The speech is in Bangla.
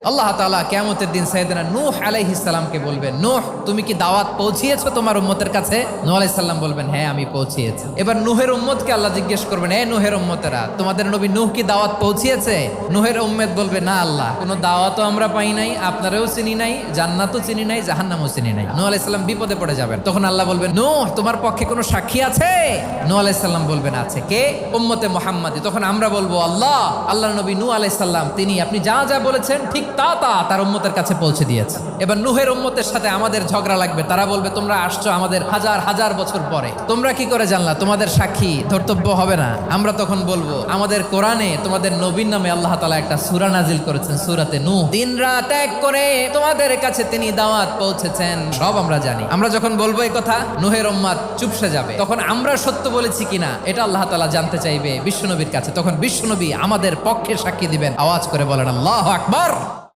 আল্লাহ তাআলা কিয়ামতের দিন সাইয়েদনা নূহ আলাইহিস সালামকে বলবেন, নূহ তুমি কি দাওয়াত পৌঁছিয়েছো তোমার উম্মতের কাছে? নূহ আলাইহিস সালাম বলবেন, হ্যাঁ আমি পৌঁছিয়েছি। এবার নূহের উম্মতকে আল্লাহ জিজ্ঞেস করবেন, হে নূহের উম্মতেরা, তোমাদের নবী নূহ কি দাওয়াত পৌঁছিয়েছে? নূহের উম্মত বলবে, না আল্লাহ, কোনো দাওয়াতও আমরা পাই নাই, আপনারাও চিনি নাই, জান্নাতও চিনি নাই, জাহান্নামও চিনি নাই। নূহ আলাইহিস সালাম বিপদে পড়ে যাবেন। তখন আল্লাহ বলবেন, নূহ তোমার পক্ষে কোনো সাক্ষী আছে? নূহ আলাইহিস সালাম বলবেন, আছে। কে? উম্মতে মুহাম্মাদি। তখন আমরা বলবো, আল্লাহ, আল্লাহর নবী নূহ আলাইহিস সালাম তিনি আপনি যা যা বলেছেন ঠিক তা তার উম্মতের কাছে পৌঁছে দিয়েছে। এবার নূহের উম্মতের সাথে আমাদের ঝগড়া লাগবে। তারা বলবে, তোমরা আসছো আমাদের হাজার হাজার বছর পরে, তোমরা কি করে জানলা? তোমাদের সাক্ষী ধর্তব্য হবে না? আমরা তখন বলবো, আমাদের কোরআনে তোমাদের নবীর নামে আল্লাহ তাআলা একটা সূরা নাজিল করেছেন, সূরাতে নূহ। দিন রাত এক করে তোমাদের কাছে তিনি দাওয়াত পৌঁছেছেন, সব আমরা জানি। আমরা যখন বলবো এই কথা, নূহের উম্মত চুপসে যাবে। তখন আমরা সত্য বলেছি কিনা এটা আল্লাহ তাআলা জানতে চাইবে বিশ্বনবীর কাছে। তখন বিশ্বনবী আমাদের পক্ষে সাক্ষী দিবেন। আওয়াজ করে বলেন আল্লাহু আকবার।